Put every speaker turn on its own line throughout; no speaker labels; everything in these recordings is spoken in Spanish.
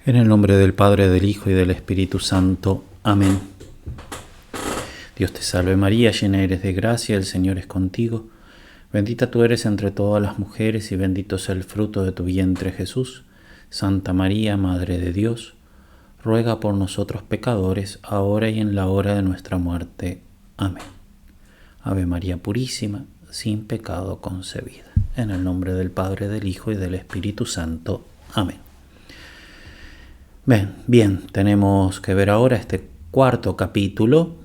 En el nombre del Padre, del Hijo y del Espíritu Santo. Amén. Dios te salve María, llena eres de gracia, el Señor es contigo. Bendita tú eres entre todas las mujeres y bendito es el fruto de tu vientre Jesús. Santa María, Madre de Dios, ruega por nosotros pecadores, ahora y en la hora de nuestra muerte. Amén. Ave María Purísima, sin pecado concebida. En el nombre del Padre, del Hijo y del Espíritu Santo. Amén. Bien, tenemos que ver ahora este cuarto capítulo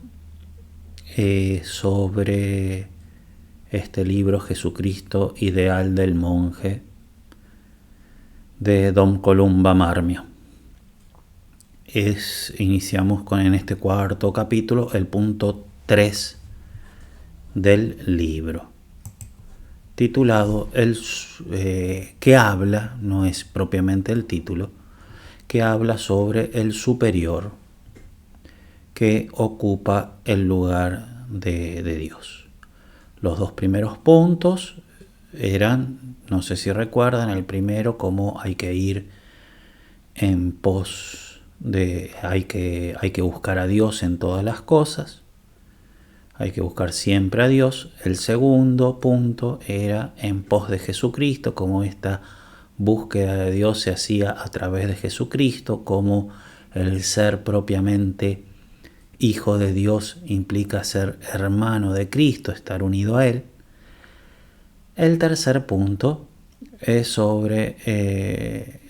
sobre este libro Jesucristo, ideal del monje, de Dom Columba Marmio. Iniciamos en este cuarto capítulo el punto 3 del libro, titulado que habla, no es propiamente el título, que habla sobre el superior que ocupa el lugar de Dios. Los dos primeros puntos eran, no sé si recuerdan, el primero, cómo hay que ir en pos de, hay que buscar a Dios en todas las cosas, hay que buscar siempre a Dios. El segundo punto era en pos de Jesucristo, cómo esta búsqueda de Dios se hacía a través de Jesucristo, cómo el ser propiamente hijo de Dios implica ser hermano de Cristo, estar unido a Él. El tercer punto es sobre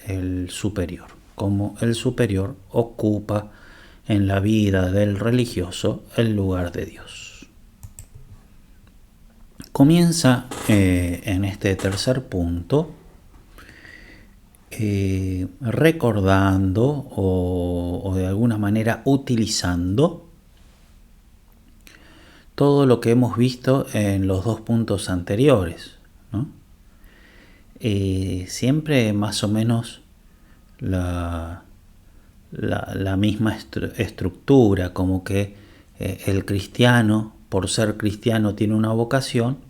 el superior, cómo el superior ocupa en la vida del religioso el lugar de Dios. Comienza en este tercer punto recordando o de alguna manera utilizando todo lo que hemos visto en los dos puntos anteriores, ¿no? Siempre más o menos la misma estructura, como que el cristiano, por ser cristiano, tiene una vocación,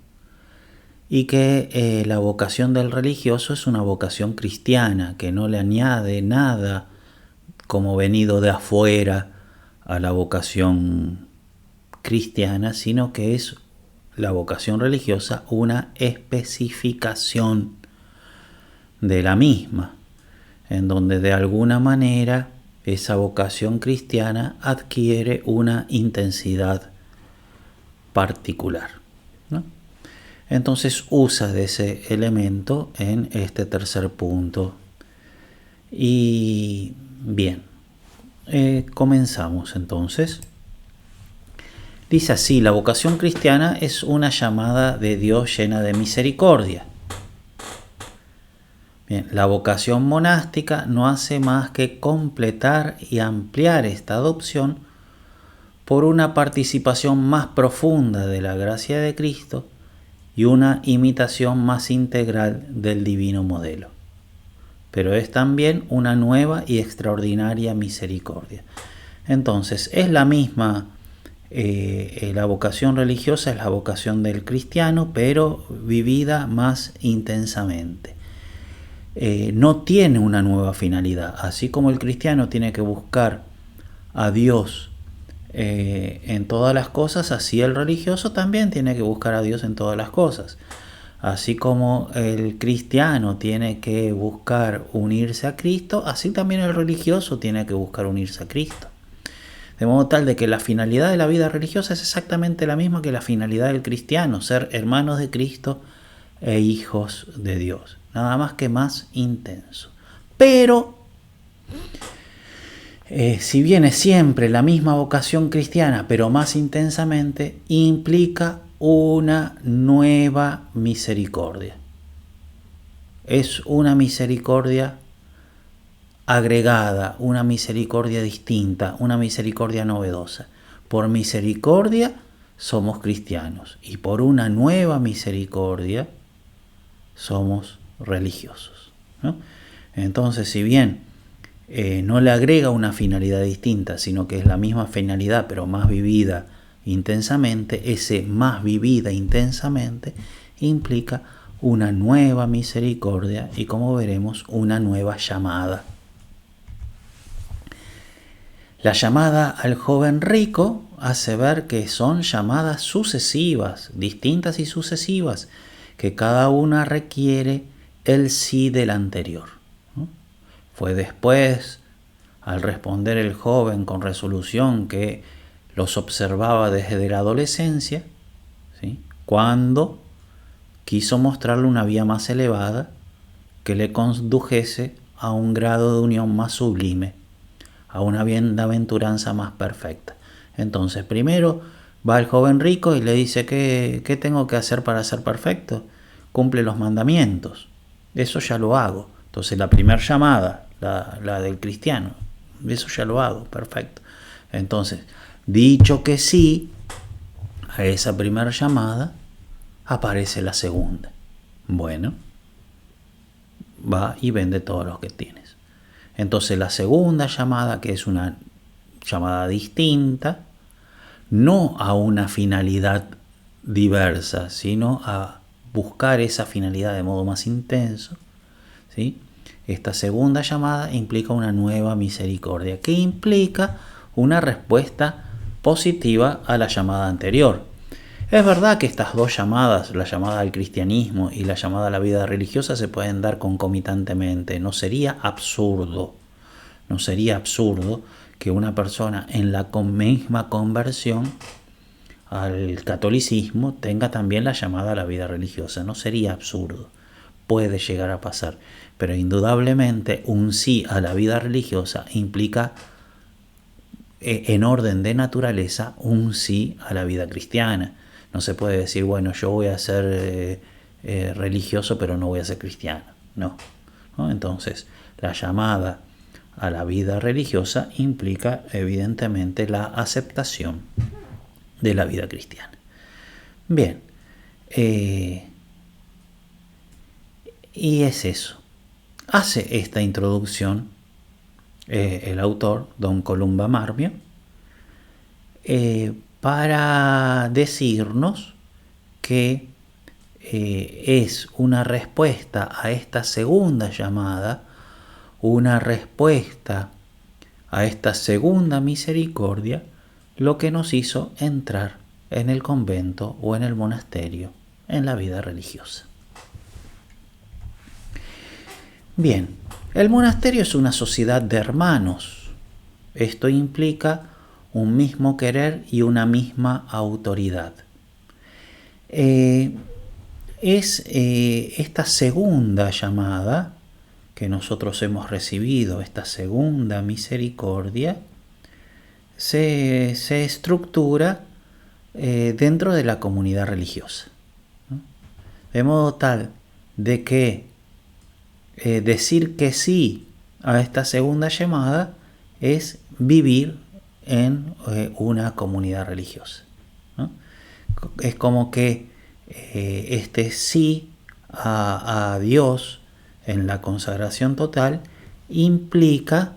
y que la vocación del religioso es una vocación cristiana, que no le añade nada como venido de afuera a la vocación cristiana, sino que es la vocación religiosa una especificación de la misma, en donde de alguna manera esa vocación cristiana adquiere una intensidad particular, ¿no? Entonces usa de ese elemento en este tercer punto. Y bien, comenzamos entonces. Dice así: la vocación cristiana es una llamada de Dios llena de misericordia. Bien, la vocación monástica no hace más que completar y ampliar esta adopción por una participación más profunda de la gracia de Cristo y una imitación más integral del divino modelo. Pero es también una nueva y extraordinaria misericordia. Entonces, es la misma, la vocación religiosa es la vocación del cristiano, pero vivida más intensamente. No tiene una nueva finalidad. Así como el cristiano tiene que buscar a Dios en todas las cosas, así el religioso también tiene que buscar a Dios en todas las cosas. Así como el cristiano tiene que buscar unirse a Cristo, así también el religioso tiene que buscar unirse a Cristo. De modo tal de que la finalidad de la vida religiosa es exactamente la misma que la finalidad del cristiano, ser hermanos de Cristo e hijos de Dios, nada más que más intenso. Pero si bien es siempre la misma vocación cristiana, pero más intensamente, implica una nueva misericordia. Es una misericordia agregada, una misericordia distinta, una misericordia novedosa. Por misericordia somos cristianos y por una nueva misericordia somos religiosos, ¿no? Entonces, si bien no le agrega una finalidad distinta, sino que es la misma finalidad, pero más vivida intensamente, ese más vivida intensamente implica una nueva misericordia y, como veremos, una nueva llamada. La llamada al joven rico hace ver que son llamadas sucesivas, distintas y sucesivas, que cada una requiere el sí del anterior, ¿no? Fue después, al responder el joven con resolución que los observaba desde la adolescencia, ¿sí?, cuando quiso mostrarle una vía más elevada que le condujese a un grado de unión más sublime, a una bienaventuranza más perfecta. Entonces, primero va el joven rico y le dice: ¿qué tengo que hacer para ser perfecto? Cumple los mandamientos. Eso ya lo hago. Entonces, la primera llamada, la del cristiano, eso ya lo hago, perfecto. Entonces, dicho que sí a esa primera llamada, aparece la segunda. Bueno, va y vende todo lo que tienes. Entonces la segunda llamada, que es una llamada distinta, no a una finalidad diversa, sino a buscar esa finalidad de modo más intenso, ¿sí? Esta segunda llamada implica una nueva misericordia, que implica una respuesta positiva a la llamada anterior. Es verdad que estas dos llamadas, la llamada al cristianismo y la llamada a la vida religiosa, se pueden dar concomitantemente. No sería absurdo que una persona en la misma conversión al catolicismo tenga también la llamada a la vida religiosa. No sería absurdo. Puede llegar a pasar. Pero indudablemente un sí a la vida religiosa implica, en orden de naturaleza, un sí a la vida cristiana. No se puede decir, bueno, yo voy a ser religioso pero no voy a ser cristiano. No. Entonces, la llamada a la vida religiosa implica evidentemente la aceptación de la vida cristiana. Bien, y es eso. Hace esta introducción el autor, don Columba Marmio, para decirnos que es una respuesta a esta segunda llamada, una respuesta a esta segunda misericordia, lo que nos hizo entrar en el convento o en el monasterio, en la vida religiosa. Bien, el monasterio es una sociedad de hermanos. Esto implica un mismo querer y una misma autoridad. Esta segunda llamada que nosotros hemos recibido, esta segunda misericordia, se estructura dentro de la comunidad religiosa, ¿no? De modo tal de que decir que sí a esta segunda llamada es vivir en una comunidad religiosa, ¿no? Es como que este sí a Dios en la consagración total implica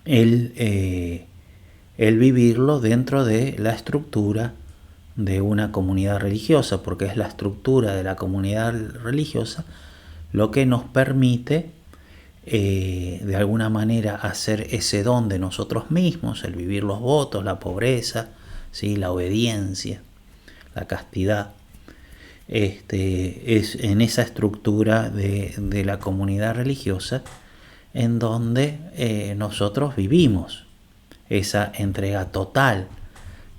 el vivirlo dentro de la estructura de una comunidad religiosa, porque es la estructura de la comunidad religiosa lo que nos permite de alguna manera hacer ese don de nosotros mismos, el vivir los votos, la pobreza, ¿sí?, la obediencia, la castidad. Es en esa estructura de la comunidad religiosa en donde nosotros vivimos esa entrega total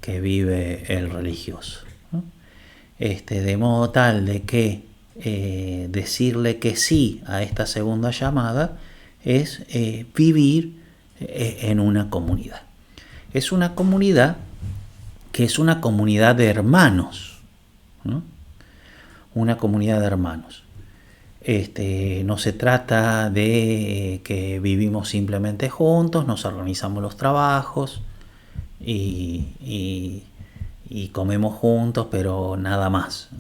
que vive el religioso, ¿no? De modo tal de que decirle que sí a esta segunda llamada es vivir en una comunidad. Es una comunidad que es una comunidad de hermanos, ¿no? Una comunidad de hermanos. No se trata de que vivimos simplemente juntos, nos organizamos los trabajos y comemos juntos, pero nada más.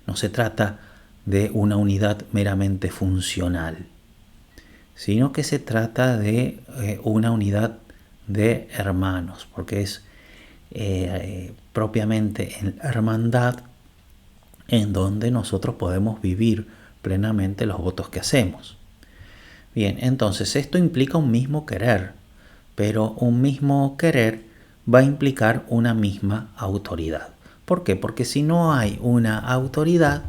No se trata de una unidad meramente funcional, sino que se trata de una unidad de hermanos, porque es propiamente en la hermandad en donde nosotros podemos vivir plenamente los votos que hacemos. Bien, entonces esto implica un mismo querer. pero un mismo querer va a implicar una misma autoridad. ¿Por qué? Porque si no hay una autoridad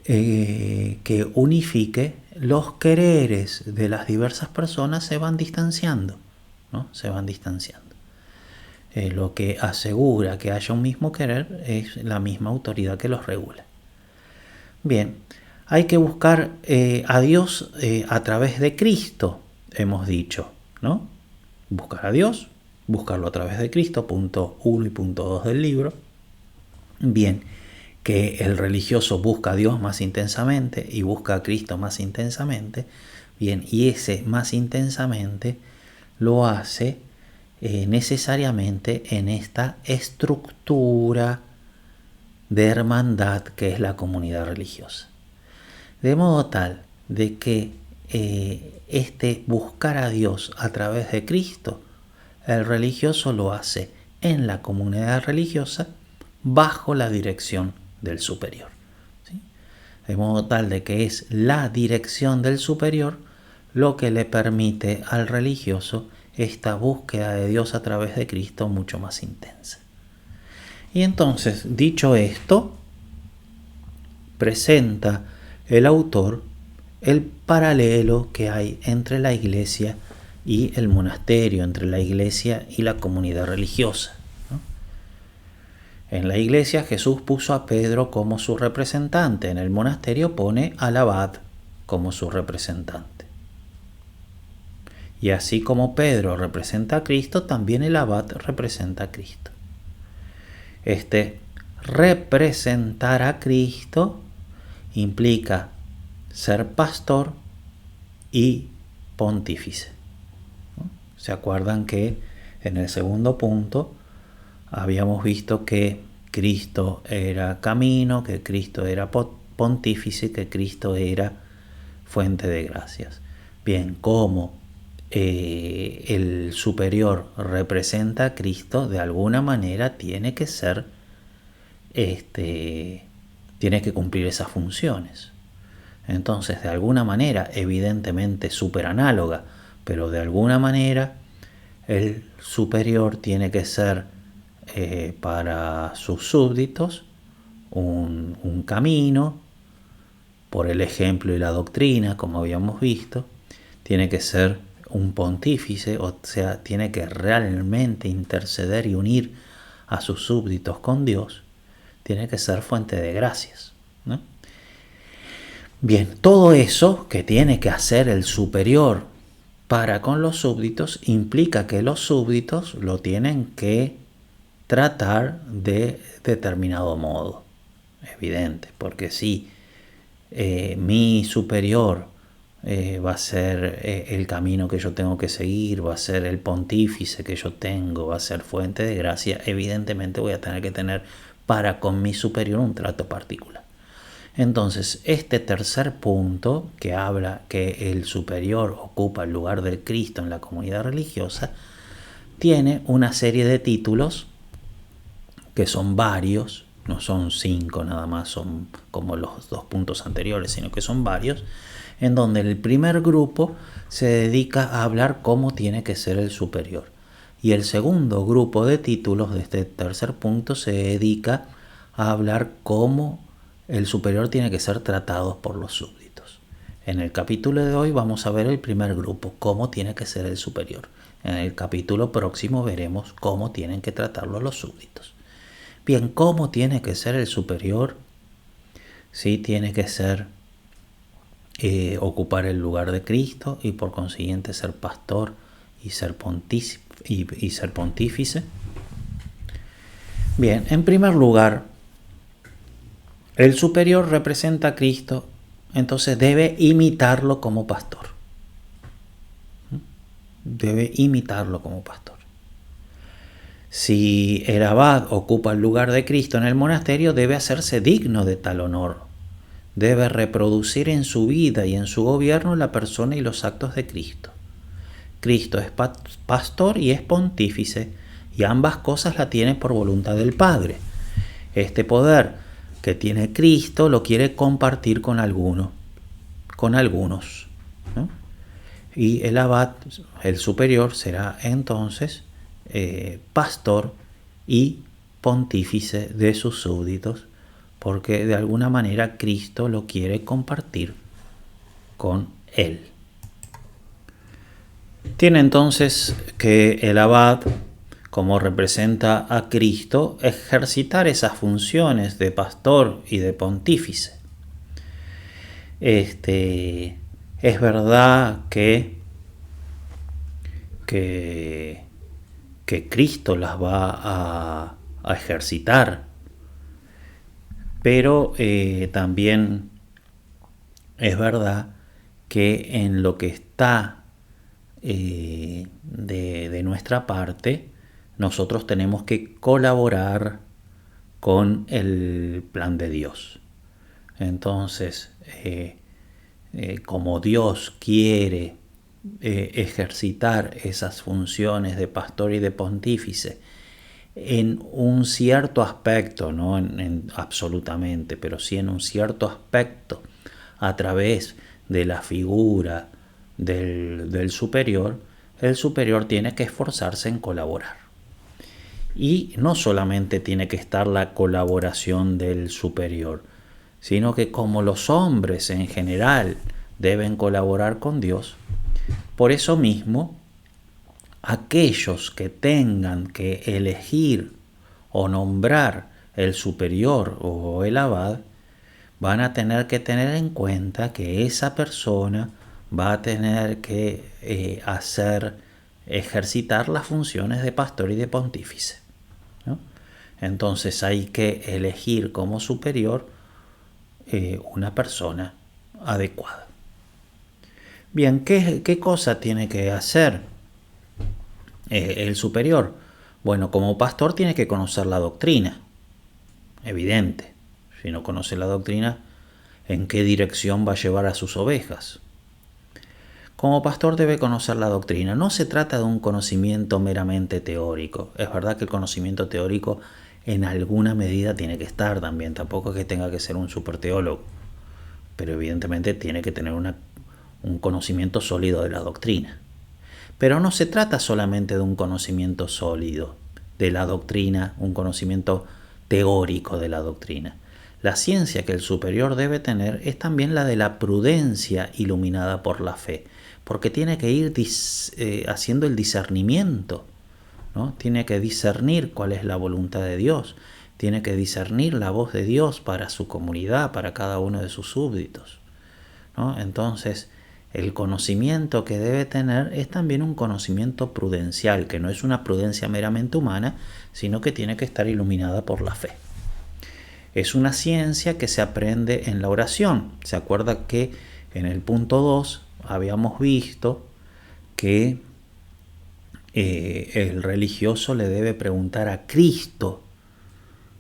que unifique, los quereres de las diversas personas se van distanciando, ¿no? Se van distanciando. Lo que asegura que haya un mismo querer es la misma autoridad que los regula. Bien, hay que buscar a Dios a través de Cristo, hemos dicho, ¿no? Buscar a Dios, buscarlo a través de Cristo, punto 1 y punto 2 del libro. Bien, que el religioso busca a Dios más intensamente y busca a Cristo más intensamente. Bien, y ese más intensamente lo hace necesariamente en esta estructura de hermandad que es la comunidad religiosa. De modo tal de que este buscar a Dios a través de Cristo, el religioso lo hace en la comunidad religiosa bajo la dirección del superior. ¿Sí? De modo tal de que es la dirección del superior lo que le permite al religioso esta búsqueda de Dios a través de Cristo mucho más intensa. Y entonces, dicho esto, presenta el autor el paralelo que hay entre la iglesia y el monasterio, entre la iglesia y la comunidad religiosa. En la iglesia Jesús puso a Pedro como su representante, en el monasterio pone al abad como su representante. Y así como Pedro representa a Cristo, también el abad representa a Cristo. Este representar a Cristo implica ser pastor y pontífice. ¿Se acuerdan que en el segundo punto habíamos visto que Cristo era camino, que Cristo era pontífice, que Cristo era fuente de gracias? Bien, como el superior representa a Cristo, de alguna manera tiene que ser, tiene que cumplir esas funciones. Entonces, de alguna manera, evidentemente superanáloga, pero de alguna manera el superior tiene que ser para sus súbditos un camino, por el ejemplo y la doctrina, como habíamos visto. Tiene que ser un pontífice, o sea, tiene que realmente interceder y unir a sus súbditos con Dios. Tiene que ser fuente de gracias, ¿no? Bien, todo eso que tiene que hacer el superior para con los súbditos implica que los súbditos lo tienen que tratar de determinado modo. Evidente, porque si mi superior va a ser el camino que yo tengo que seguir, va a ser el pontífice que yo tengo, va a ser fuente de gracia, evidentemente voy a tener que tener para con mi superior un trato particular. Entonces, este tercer punto que habla que el superior ocupa el lugar del Cristo en la comunidad religiosa, tiene una serie de títulos que son varios, no son 5 nada más, son como los 2 puntos anteriores, sino que son varios, en donde el primer grupo se dedica a hablar cómo tiene que ser el superior. Y el segundo grupo de títulos de este tercer punto se dedica a hablar cómo el superior tiene que ser tratado por los súbditos. En el capítulo de hoy vamos a ver el primer grupo, cómo tiene que ser el superior. En el capítulo próximo veremos cómo tienen que tratarlo los súbditos. Bien, ¿cómo tiene que ser el superior? Sí, tiene que ser ocupar el lugar de Cristo y por consiguiente ser pastor y ser pontífice. Bien, en primer lugar, el superior representa a Cristo, entonces debe imitarlo como pastor. Debe imitarlo como pastor. Si el abad ocupa el lugar de Cristo en el monasterio, debe hacerse digno de tal honor. Debe reproducir en su vida y en su gobierno la persona y los actos de Cristo. Cristo es pastor y es pontífice, y ambas cosas la tiene por voluntad del Padre. Este poder que tiene Cristo lo quiere compartir con algunos, ¿no? Y el abad, el superior, será entonces pastor y pontífice de sus súbditos, porque de alguna manera Cristo lo quiere compartir con él. Tiene entonces que el abad, como representa a Cristo, ejercitar esas funciones de pastor y de pontífice. Es verdad que Cristo las va a ejercitar, pero también es verdad que en lo que está de nuestra parte, nosotros tenemos que colaborar con el plan de Dios. Entonces, como Dios quiere ejercitar esas funciones de pastor y de pontífice en un cierto aspecto, no absolutamente, pero sí en un cierto aspecto, a través de la figura del superior, el superior tiene que esforzarse en colaborar. Y no solamente tiene que estar la colaboración del superior, sino que como los hombres en general deben colaborar con Dios, por eso mismo, aquellos que tengan que elegir o nombrar el superior o el abad, van a tener que tener en cuenta que esa persona va a tener que ejercitar las funciones de pastor y de pontífice, ¿no? Entonces hay que elegir como superior una persona adecuada. Bien, ¿qué cosa tiene que hacer el superior? Bueno, como pastor tiene que conocer la doctrina, evidente. Si no conoce la doctrina, ¿en qué dirección va a llevar a sus ovejas? Como pastor debe conocer la doctrina. No se trata de un conocimiento meramente teórico. Es verdad que el conocimiento teórico en alguna medida tiene que estar también. Tampoco es que tenga que ser un super teólogo. Pero evidentemente tiene que tener un conocimiento sólido de la doctrina. Pero no se trata solamente de un conocimiento sólido de la doctrina, un conocimiento teórico de la doctrina. La ciencia que el superior debe tener es también la de la prudencia iluminada por la fe, porque tiene que ir haciendo el discernimiento, ¿no? Tiene que discernir cuál es la voluntad de Dios, tiene que discernir la voz de Dios para su comunidad, para cada uno de sus súbditos, ¿no? Entonces, el conocimiento que debe tener es también un conocimiento prudencial, que no es una prudencia meramente humana, sino que tiene que estar iluminada por la fe. Es una ciencia que se aprende en la oración. ¿Se acuerda que en el punto 2 habíamos visto que el religioso le debe preguntar a Cristo?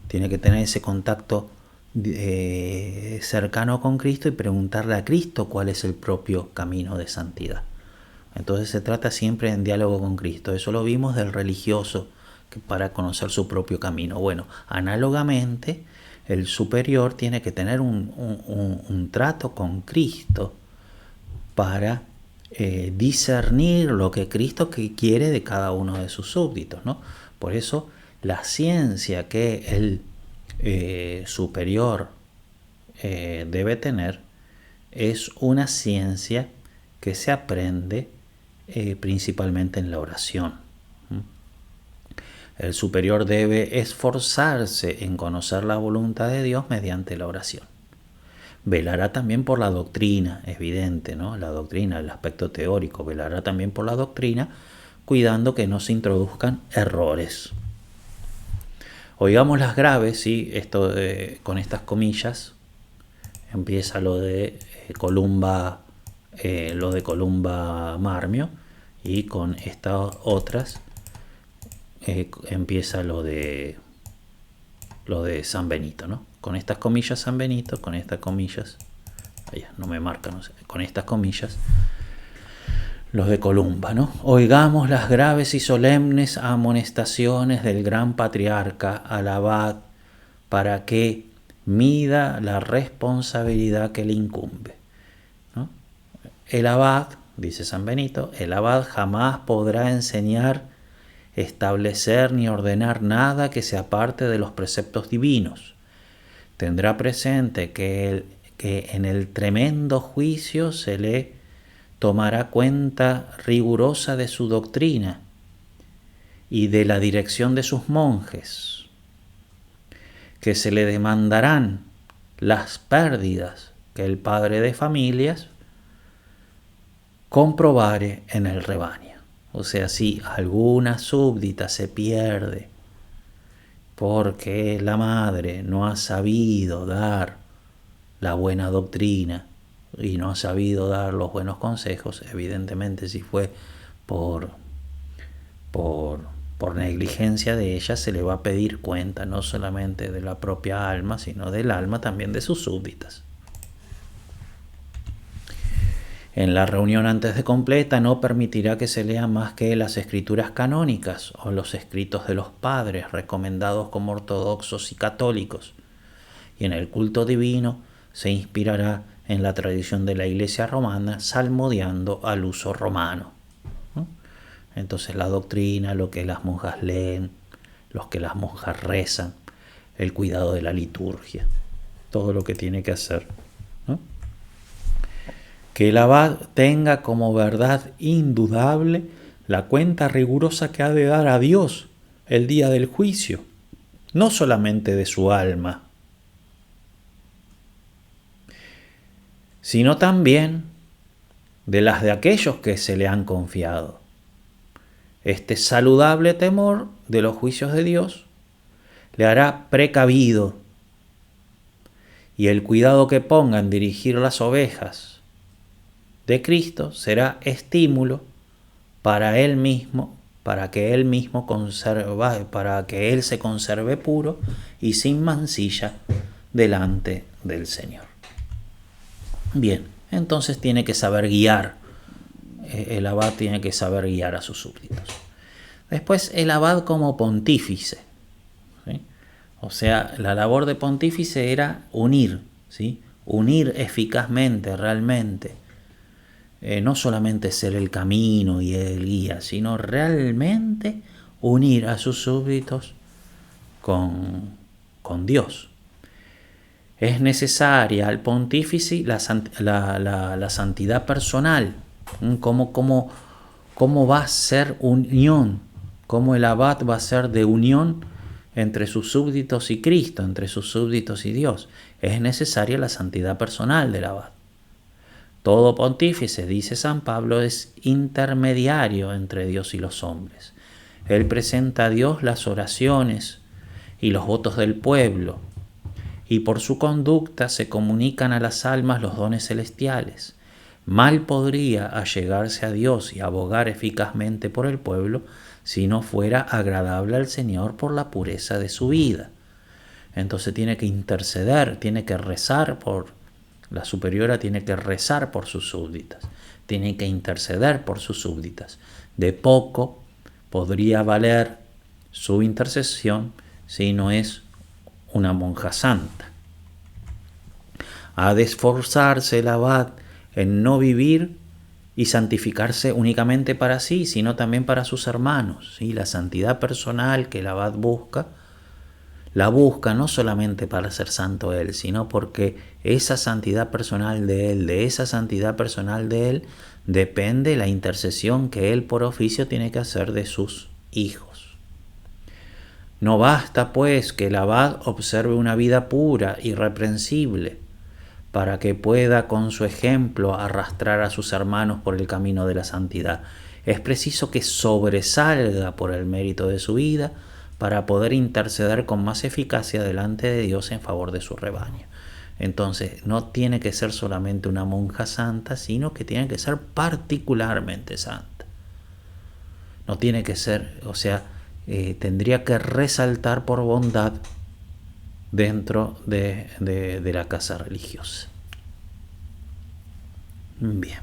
Tiene que tener ese contacto cercano con Cristo y preguntarle a Cristo cuál es el propio camino de santidad. Entonces se trata siempre en diálogo con Cristo. Eso lo vimos del religioso, que para conocer su propio camino. Bueno, análogamente, el superior tiene que tener un trato con Cristo para discernir lo que Cristo quiere de cada uno de sus súbditos, ¿no? Por eso la ciencia que el superior debe tener es una ciencia que se aprende principalmente en la oración. El superior debe esforzarse en conocer la voluntad de Dios mediante la oración. Velará también por la doctrina, evidente, ¿no? La doctrina, el aspecto teórico, velará también por la doctrina, cuidando que no se introduzcan errores. Oigamos las graves, ¿sí? Esto con estas comillas empieza lo de Columba Marmio, y con estas otras empieza lo de San Benito, ¿no? Con estas comillas San Benito, con estas comillas, no me marca, no sé, con estas comillas los de Columba, ¿no? Oigamos las graves y solemnes amonestaciones del gran patriarca al abad para que mida la responsabilidad que le incumbe, ¿no? El abad dice San Benito, el abad jamás podrá enseñar, establecer ni ordenar nada que se aparte de los preceptos divinos. Tendrá presente que en el tremendo juicio se le tomará cuenta rigurosa de su doctrina y de la dirección de sus monjes, que se le demandarán las pérdidas que el padre de familias comprobare en el rebaño. O sea, si alguna súbdita se pierde porque la madre no ha sabido dar la buena doctrina y no ha sabido dar los buenos consejos, evidentemente si fue por negligencia de ella, se le va a pedir cuenta no solamente de la propia alma, sino del alma también de sus súbditas. En la reunión antes de completa no permitirá que se lean más que las escrituras canónicas o los escritos de los padres recomendados como ortodoxos y católicos, y en el culto divino se inspirará en la tradición de la Iglesia romana, salmodiando al uso romano. Entonces la doctrina, lo que las monjas leen, los que las monjas rezan, el cuidado de la liturgia, todo lo que tiene que hacer, ¿no? Que el abad tenga como verdad indudable la cuenta rigurosa que ha de dar a Dios el día del juicio, no solamente de su alma, sino también de las de aquellos que se le han confiado. Este saludable temor de los juicios de Dios le hará precavido, y el cuidado que ponga en dirigir las ovejas de Cristo será estímulo para él mismo, para que él se conserve puro y sin mancilla delante del Señor. Bien, entonces tiene que saber guiar. El abad tiene que saber guiar a sus súbditos. Después, el abad como pontífice, ¿sí? O sea, la labor de pontífice era unir, ¿sí? Unir eficazmente, realmente. No solamente ser el camino y el guía, sino realmente unir a sus súbditos con Dios. Es necesaria al pontífice la santidad personal. ¿Cómo va a ser unión? ¿Cómo el abad va a ser de unión entre sus súbditos y Cristo, entre sus súbditos y Dios? Es necesaria la santidad personal del abad. Todo pontífice, dice San Pablo, es intermediario entre Dios y los hombres. Él presenta a Dios las oraciones y los votos del pueblo, y por su conducta se comunican a las almas los dones celestiales. Mal podría allegarse a Dios y abogar eficazmente por el pueblo si no fuera agradable al Señor por la pureza de su vida. Entonces tiene que interceder, tiene que rezar la superiora, tiene que rezar por sus súbditas, tiene que interceder por sus súbditas. De poco podría valer su intercesión si no es una monja santa. Ha de esforzarse el abad en no vivir y santificarse únicamente para sí, sino también para sus hermanos, ¿sí? La santidad personal que el abad busca, la busca no solamente para ser santo él, sino porque esa santidad personal de él, depende la intercesión que él por oficio tiene que hacer de sus hijos. No basta, pues, que el abad observe una vida pura, irreprensible, para que pueda con su ejemplo arrastrar a sus hermanos por el camino de la santidad. Es preciso que sobresalga por el mérito de su vida para poder interceder con más eficacia delante de Dios en favor de su rebaño. Entonces, no tiene que ser solamente una monja santa, sino que tiene que ser particularmente santa. No tiene que ser, tendría que resaltar por bondad dentro de la casa religiosa. Bien.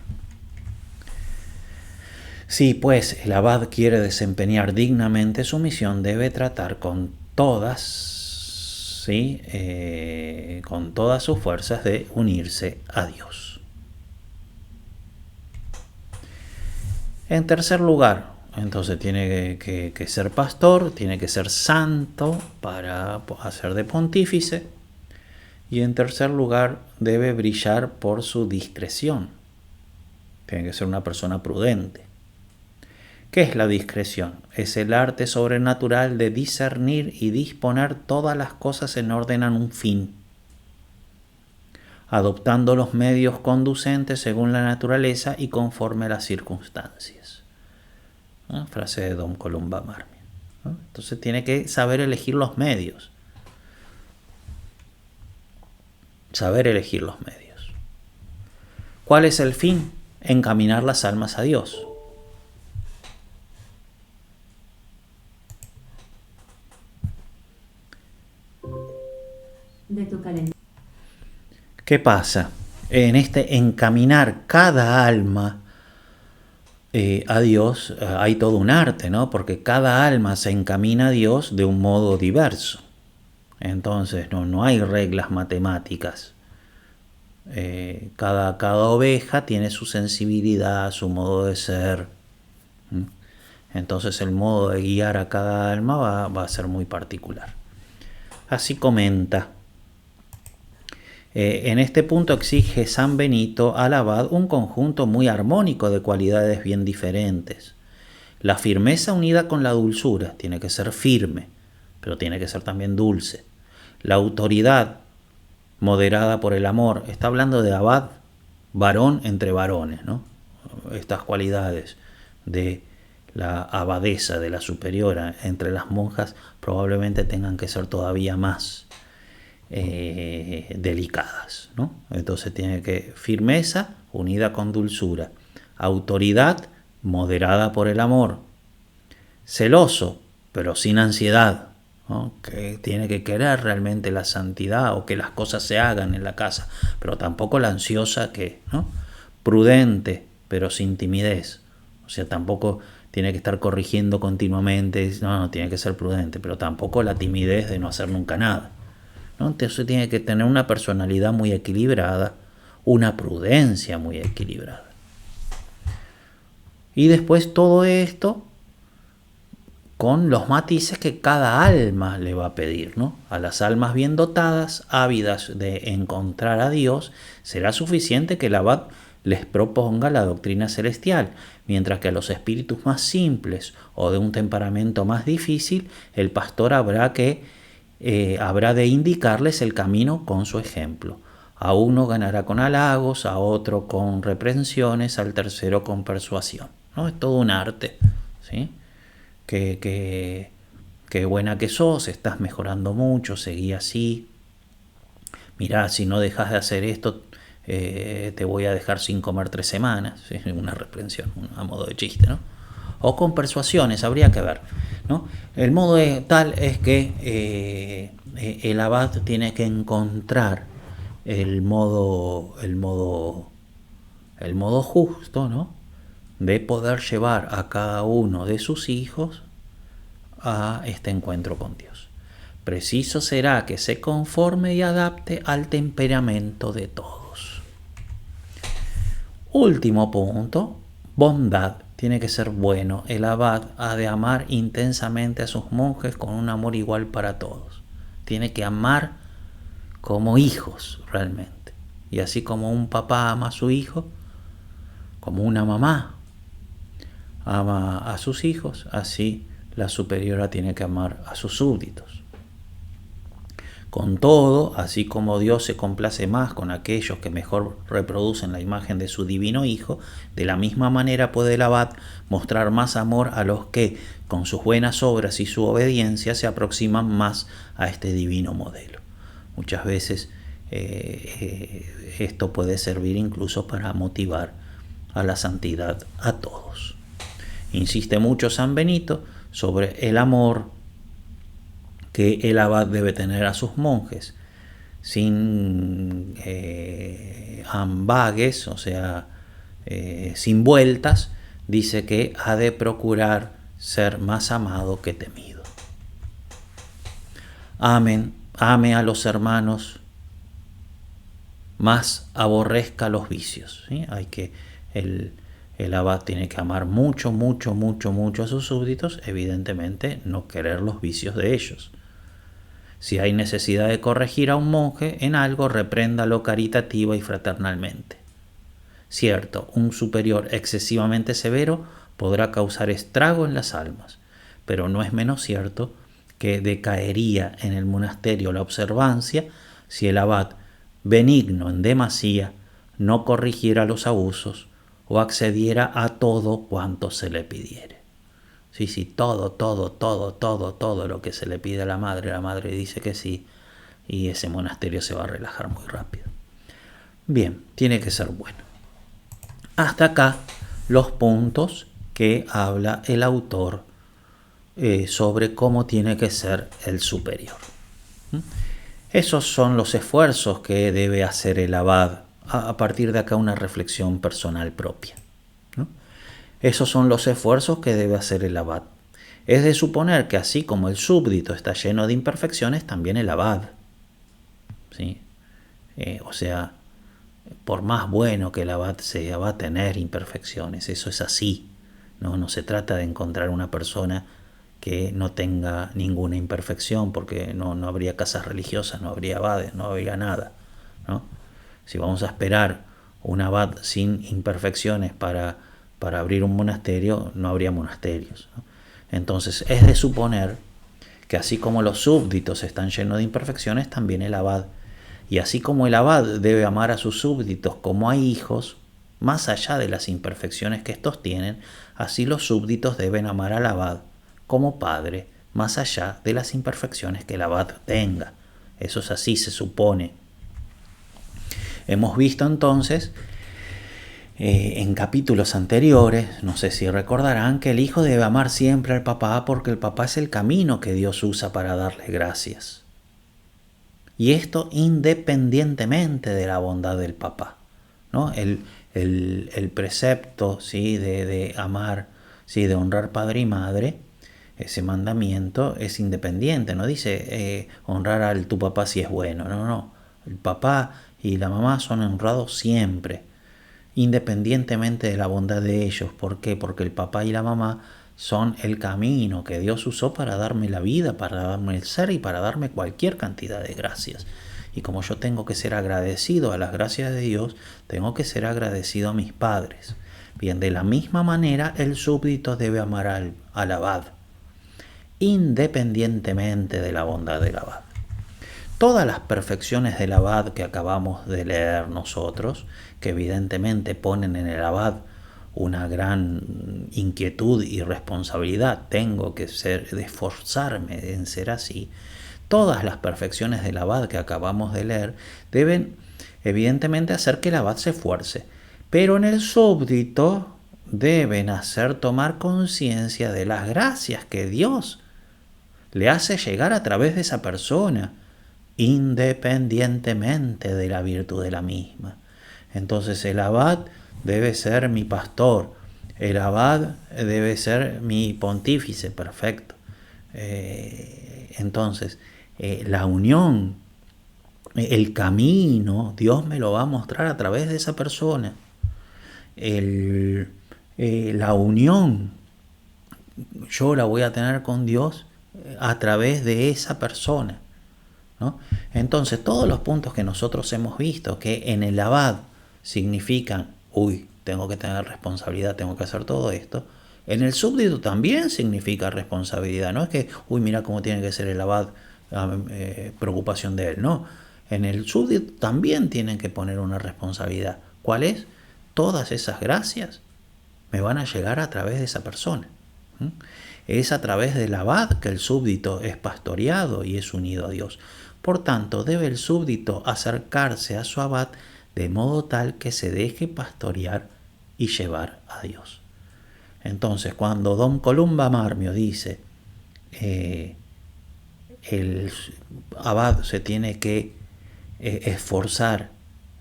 Si pues el abad quiere desempeñar dignamente su misión, debe tratar con todas sus fuerzas de unirse a Dios. En tercer lugar, entonces tiene que ser pastor, tiene que ser santo para hacer de pontífice. Y en tercer lugar, debe brillar por su discreción. Tiene que ser una persona prudente. ¿Qué es la discreción? Es el arte sobrenatural de discernir y disponer todas las cosas en orden a un fin, adoptando los medios conducentes según la naturaleza y conforme a las circunstancias. ¿No? Frase de Dom Columba Marmi. ¿No? Entonces tiene que saber elegir los medios. Saber elegir los medios. ¿Cuál es el fin? Encaminar las almas a Dios.
De tu calendario.
¿Qué pasa? En este encaminar cada alma a Dios hay todo un arte, ¿no? Porque cada alma se encamina a Dios de un modo diverso. Entonces no hay reglas matemáticas. Cada oveja tiene su sensibilidad, su modo de ser. Entonces el modo de guiar a cada alma va a ser muy particular. Así comenta. En este punto exige San Benito al abad un conjunto muy armónico de cualidades bien diferentes. La firmeza unida con la dulzura, tiene que ser firme, pero tiene que ser también dulce. La autoridad, moderada por el amor, está hablando de abad, varón entre varones, ¿no? Estas cualidades de la abadesa, de la superiora, entre las monjas probablemente tengan que ser todavía más delicadas, ¿no? Entonces tiene que firmeza unida con dulzura, autoridad moderada por el amor, celoso pero sin ansiedad, ¿no? Que tiene que querer realmente la santidad o que las cosas se hagan en la casa, pero tampoco la ansiosa que, ¿no? Prudente pero sin timidez, o sea, tampoco tiene que estar corrigiendo continuamente, no, tiene que ser prudente, pero tampoco la timidez de no hacer nunca nada, ¿no? Entonces tiene que tener una personalidad muy equilibrada, una prudencia muy equilibrada. Y después todo esto con los matices que cada alma le va a pedir, ¿no? A las almas bien dotadas, ávidas de encontrar a Dios, será suficiente que el abad les proponga la doctrina celestial, mientras que a los espíritus más simples o de un temperamento más difícil, el pastor habrá de indicarles el camino con su ejemplo. A uno ganará con halagos, a otro con reprensiones, al tercero con persuasión, ¿no? Es todo un arte, ¿sí? Qué buena que sos, estás mejorando mucho, seguí así. Mirá, si no dejas de hacer esto, te voy a dejar sin comer 3 semanas. ¿Sí? Una reprensión, a modo de chiste, ¿no? O con persuasiones, habría que ver, ¿no? El modo tal es que el abad tiene que encontrar el modo justo, ¿no? De poder llevar a cada uno de sus hijos a este encuentro con Dios. Preciso será que se conforme y adapte al temperamento de todos. Último punto, bondad. Tiene que ser bueno. El abad ha de amar intensamente a sus monjes con un amor igual para todos. Tiene que amar como hijos realmente. Y así como un papá ama a su hijo, como una mamá ama a sus hijos, así la superiora tiene que amar a sus súbditos. Con todo, así como Dios se complace más con aquellos que mejor reproducen la imagen de su divino Hijo, de la misma manera puede el abad mostrar más amor a los que, con sus buenas obras y su obediencia, se aproximan más a este divino modelo. Muchas veces esto puede servir incluso para motivar a la santidad a todos. Insiste mucho San Benito sobre el amor que el abad debe tener a sus monjes, sin ambages, o sea, sin vueltas. Dice que ha de procurar ser más amado que temido. Ame a los hermanos, más aborrezca los vicios, ¿sí? Hay que El abad tiene que amar mucho, mucho, mucho, mucho a sus súbditos, evidentemente no querer los vicios de ellos. Si hay necesidad de corregir a un monje en algo, repréndalo caritativa y fraternalmente. Cierto, un superior excesivamente severo podrá causar estrago en las almas, pero no es menos cierto que decaería en el monasterio la observancia si el abad, benigno en demasía, no corrigiera los abusos o accediera a todo cuanto se le pidiere. Sí, todo lo que se le pide a la madre dice que sí, y ese monasterio se va a relajar muy rápido. Bien, tiene que ser bueno. Hasta acá los puntos que habla el autor sobre cómo tiene que ser el superior. Esos son los esfuerzos que debe hacer el abad. A partir de acá una reflexión personal propia, ¿no? Esos son los esfuerzos que debe hacer el abad. Es de suponer que así como el súbdito está lleno de imperfecciones, también el abad. ¿Sí? O sea, por más bueno que el abad sea, va a tener imperfecciones. Eso es así. No se trata de encontrar una persona que no tenga ninguna imperfección, porque no habría casas religiosas, no habría abades, no habría nada, ¿no? Si vamos a esperar un abad sin imperfecciones para abrir un monasterio, no habría monasterios, ¿no? Entonces es de suponer que así como los súbditos están llenos de imperfecciones, también el abad. Y así como el abad debe amar a sus súbditos como a hijos, más allá de las imperfecciones que estos tienen, así los súbditos deben amar al abad como padre, más allá de las imperfecciones que el abad tenga. Eso es así, se supone. Hemos visto entonces en capítulos anteriores, no sé si recordarán, que el hijo debe amar siempre al papá porque el papá es el camino que Dios usa para darle gracias. Y esto independientemente de la bondad del papá, ¿no? El precepto, ¿sí?, de amar, ¿sí?, de honrar padre y madre, ese mandamiento es independiente, no dice honrar a tu papá si es bueno, no. El papá y la mamá son honrados siempre, independientemente de la bondad de ellos. ¿Por qué? Porque el papá y la mamá son el camino que Dios usó para darme la vida, para darme el ser y para darme cualquier cantidad de gracias. Y como yo tengo que ser agradecido a las gracias de Dios, tengo que ser agradecido a mis padres. Bien, de la misma manera el súbdito debe amar al abad, independientemente de la bondad del abad. Todas las perfecciones del abad que acabamos de leer nosotros, que evidentemente ponen en el abad una gran inquietud y responsabilidad, tengo que esforzarme en ser así, todas las perfecciones del abad que acabamos de leer deben evidentemente hacer que el abad se esfuerce, pero en el súbdito deben hacer tomar conciencia de las gracias que Dios le hace llegar a través de esa persona, independientemente de la virtud de la misma. Entonces el abad debe ser mi pastor, el abad debe ser mi pontífice perfecto. Entonces la unión, el camino, Dios me lo va a mostrar a través de esa persona. La unión, yo la voy a tener con Dios a través de esa persona, ¿no? Entonces todos los puntos que nosotros hemos visto que en el abad significan, tengo que tener responsabilidad, tengo que hacer todo esto, en el súbdito también significa responsabilidad. No es que, mira cómo tiene que ser el abad, preocupación de él, no. En el súbdito también tienen que poner una responsabilidad. ¿Cuál es? Todas esas gracias me van a llegar a través de esa persona. Es a través del abad que el súbdito es pastoreado y es unido a Dios. Por tanto, debe el súbdito acercarse a su abad de modo tal que se deje pastorear y llevar a Dios. Entonces, cuando don Columba Marmio dice el abad se tiene que esforzar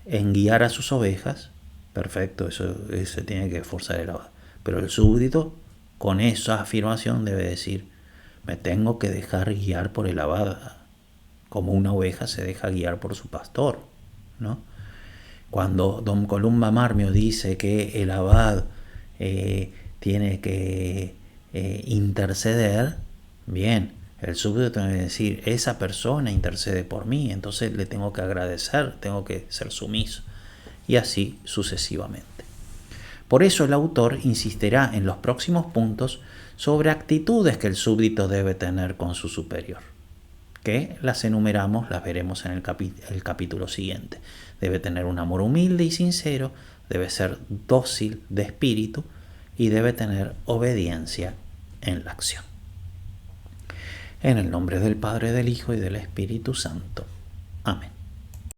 en guiar a sus ovejas, perfecto, eso se tiene que esforzar el abad. Pero el súbdito, con esa afirmación, debe decir, me tengo que dejar guiar por el abad, como una oveja se deja guiar por su pastor, ¿no? Cuando don Columba Marmio dice que el abad tiene que interceder, bien, el súbdito tiene que decir, esa persona intercede por mí, entonces le tengo que agradecer, tengo que ser sumiso, y así sucesivamente. Por eso el autor insistirá en los próximos puntos sobre actitudes que el súbdito debe tener con su superior, que las enumeramos, las veremos en el capítulo siguiente. Debe tener un amor humilde y sincero, debe ser dócil de espíritu y debe tener obediencia en la acción. En el nombre del Padre, del Hijo y del Espíritu Santo. Amén.